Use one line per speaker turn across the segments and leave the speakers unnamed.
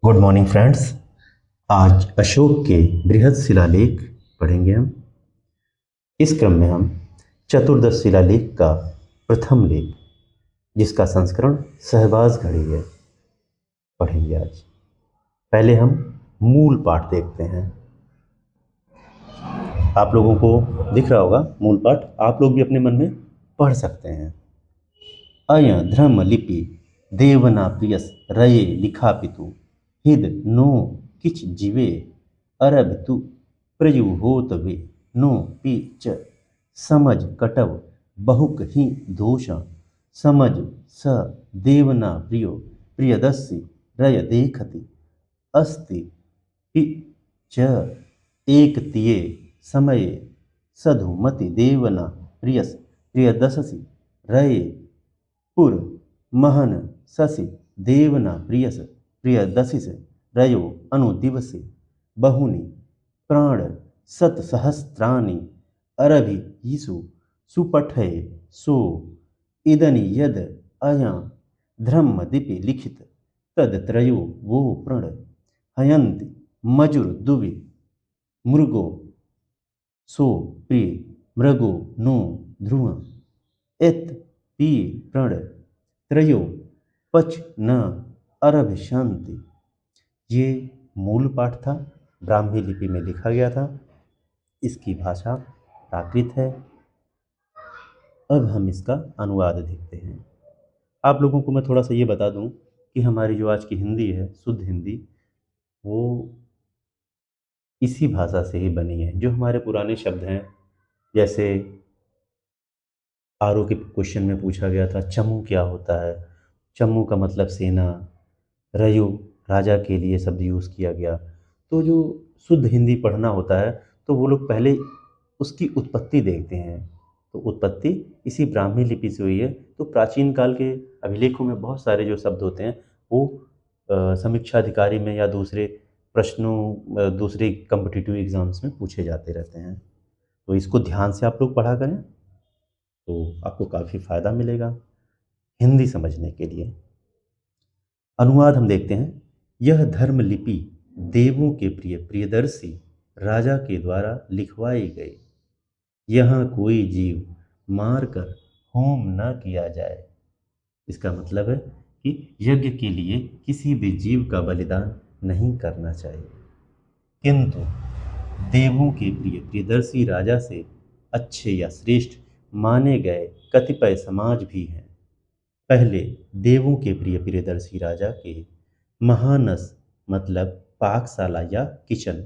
Good morning friends. आज अशोक के बृहद शिलालेख पढ़ेंगे हम। इस क्रम में हम चतुर्दश शिलालेख का प्रथम लेख, जिसका संस्करण सहबाज घड़ी है, पढ़ेंगे आज। पहले हम मूल पाठ देखते हैं। आप लोगों को दिख रहा होगा मूल पाठ, आप लोग भी अपने मन में पढ़ सकते हैं। अय धर्म लिपि देवना प्रियस रये लिखा पितु हिद नो किच जीवे अरब तु प्रयु होत वे नो पी च समझ कटव बहुक ही दोष समझ स देवना प्रियो प्रियदस्सी रय देखति अस्ति हि च एक तिये समये सधुमति देवना प्रियस प्रियदससी रये पुर महन शशि देवना प्रियस प्रियदशिष रयो अनुदिवसे बहुनि प्राण सतसहस्राणि अरभि यीशु सुपठय सो इदनि यद अया धर्मदीपि लिखित तदत्रयो वो प्रण हयन्ति मजुर दुवि मृगो सो प्रिय मृगो नो ध्रुव एत पी प्रण त्रयो पच न अरभ शांति। ये मूल पाठ था, ब्राह्मी लिपि में लिखा गया था। इसकी भाषा प्राकृत है। अब हम इसका अनुवाद देखते हैं। आप लोगों को मैं थोड़ा सा ये बता दूं कि हमारी जो आज की हिंदी है, शुद्ध हिंदी, वो इसी भाषा से ही बनी है। जो हमारे पुराने शब्द हैं, जैसे आरओ के क्वेश्चन में पूछा गया था चमू क्या होता है, चमू का मतलब सेना, रयु राजा के लिए शब्द यूज़ किया गया। तो जो शुद्ध हिंदी पढ़ना होता है तो वो लोग पहले उसकी उत्पत्ति देखते हैं। तो उत्पत्ति इसी ब्राह्मी लिपि से हुई है। तो प्राचीन काल के अभिलेखों में बहुत सारे जो शब्द होते हैं वो समीक्षा अधिकारी में या दूसरे प्रश्नों दूसरे कम्पिटिटिव एग्ज़ाम्स में पूछे जाते रहते हैं। तो इसको ध्यान से आप लोग पढ़ा करें तो आपको काफ़ी फ़ायदा मिलेगा हिंदी समझने के लिए। अनुवाद हम देखते हैं। यह धर्म लिपि देवों के प्रिय प्रियदर्शी राजा के द्वारा लिखवाई गई। यहाँ कोई जीव मारकर होम न किया जाए। इसका मतलब है कि यज्ञ के लिए किसी भी जीव का बलिदान नहीं करना चाहिए। किंतु देवों के प्रिय प्रियदर्शी राजा से अच्छे या श्रेष्ठ माने गए कतिपय समाज भी हैं। पहले देवों के प्रिय प्रियदर्शी राजा के महानस मतलब पाकशाला या किचन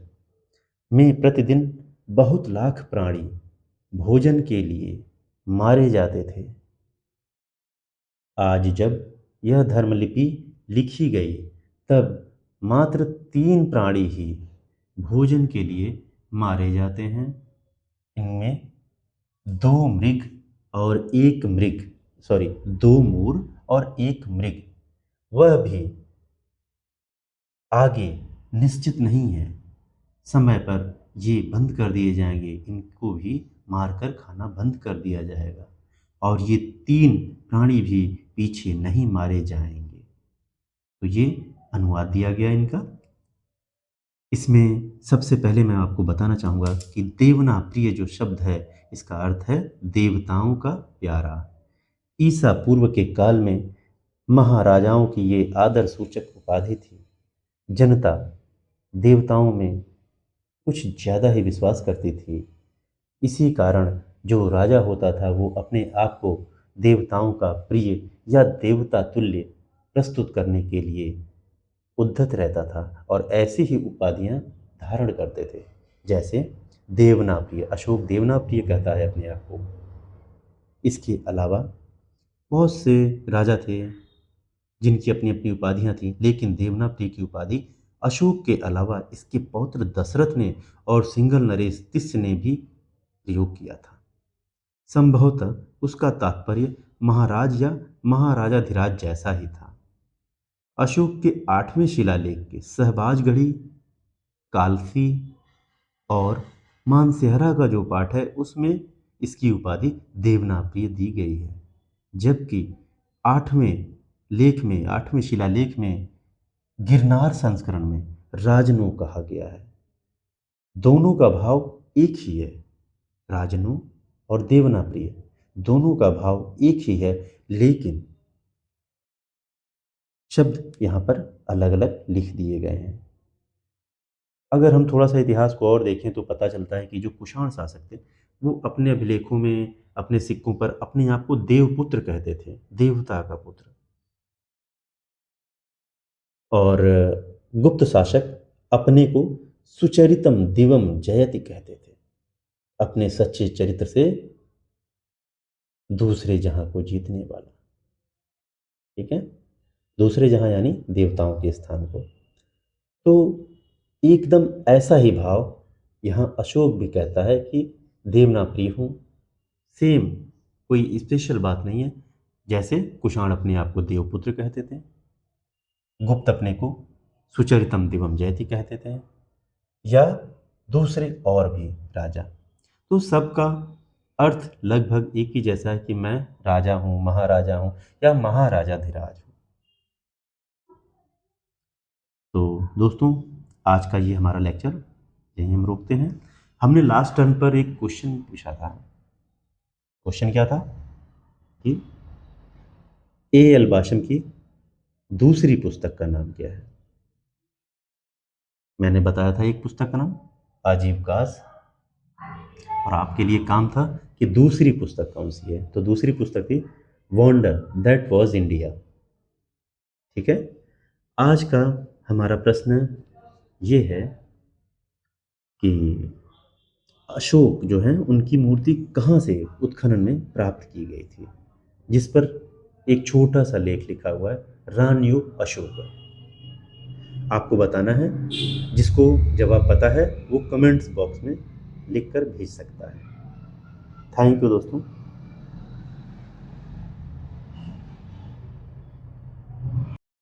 में प्रतिदिन बहुत लाख प्राणी भोजन के लिए मारे जाते थे। आज जब यह धर्मलिपि लिखी गई तब मात्र 3 प्राणी ही भोजन के लिए मारे जाते हैं। इनमें 2 मृग और 1 मृग, 2 मूर और 1 मृग, वह भी आगे निश्चित नहीं है। समय पर ये बंद कर दिए जाएंगे, इनको भी मारकर खाना बंद कर दिया जाएगा और ये 3 प्राणी भी पीछे नहीं मारे जाएंगे। तो ये अनुवाद दिया गया इनका। इसमें सबसे पहले मैं आपको बताना चाहूँगा कि देवना प्रिय जो शब्द है इसका अर्थ है देवताओं का प्यारा। ईसा पूर्व के काल में महाराजाओं की ये आदर सूचक उपाधि थी। जनता देवताओं में कुछ ज़्यादा ही विश्वास करती थी। इसी कारण जो राजा होता था वो अपने आप को देवताओं का प्रिय या देवता तुल्य प्रस्तुत करने के लिए उद्धत रहता था और ऐसी ही उपाधियां धारण करते थे। जैसे देवना प्रिय, अशोक देवना प्रिय कहता है अपने आप को। इसके अलावा बहुत से राजा थे जिनकी अपनी अपनी उपाधियां थीं, लेकिन देवना प्रिय की उपाधि अशोक के अलावा इसके पौत्र दशरथ ने और सिंघल नरेश तिस्य ने भी प्रयोग किया था। संभवतः उसका तात्पर्य महाराज या महाराजाधिराज जैसा ही था। अशोक के 8वें शिलालेख के सहबाजगढ़ी, कालसी और मानसेहरा का जो पाठ है उसमें इसकी उपाधि देवनाप्रिय दी गई है। जबकि 8वें शिलालेख में गिरनार संस्करण में राजनु कहा गया है। दोनों का भाव एक ही है, राजनु और देवनाप्रिय दोनों का भाव एक ही है, लेकिन शब्द यहाँ पर अलग अलग लिख दिए गए हैं। अगर हम थोड़ा सा इतिहास को और देखें तो पता चलता है कि जो कुषाण शासक थे वो अपने अभिलेखों में, अपने सिक्कों पर अपने आप को देवपुत्र कहते थे, देवता का पुत्र। और गुप्त शासक अपने को सुचरितम दिवम जयति कहते थे, अपने सच्चे चरित्र से दूसरे जहां को जीतने वाला। ठीक है, दूसरे जहां यानी देवताओं के स्थान को। तो एकदम ऐसा ही भाव यहाँ अशोक भी कहता है कि देवनाप्रिय हूँ, सेम, कोई स्पेशल बात नहीं है। जैसे कुषाण अपने आप को देवपुत्र कहते थे, गुप्त अपने को सुचरितम दिवम जयति कहते थे, या दूसरे और भी राजा। तो सबका अर्थ लगभग एक ही जैसा है कि मैं राजा हूँ, महाराजा हूँ या महाराजाधिराज हूँ। तो दोस्तों, आज का ये हमारा लेक्चर यहीं हम रोकते हैं। हमने लास्ट टर्न पर एक क्वेश्चन पूछा था। क्वेश्चन क्या था कि A.L. बाशम की दूसरी पुस्तक का नाम क्या है। मैंने बताया था एक पुस्तक का नाम आजीवकाश, और आपके लिए काम था कि दूसरी पुस्तक कौन सी है। तो दूसरी पुस्तक थी वंडर दैट वाज इंडिया। ठीक है, आज का हमारा प्रश्न ये है कि अशोक जो है उनकी मूर्ति कहाँ से उत्खनन में प्राप्त की गई थी, जिस पर एक छोटा सा लेख लिखा हुआ है, रानयुग अशोक। आपको बताना है, जिसको जवाब पता है वो कमेंट्स बॉक्स में लिख कर भेज सकता है। थैंक यू दोस्तों।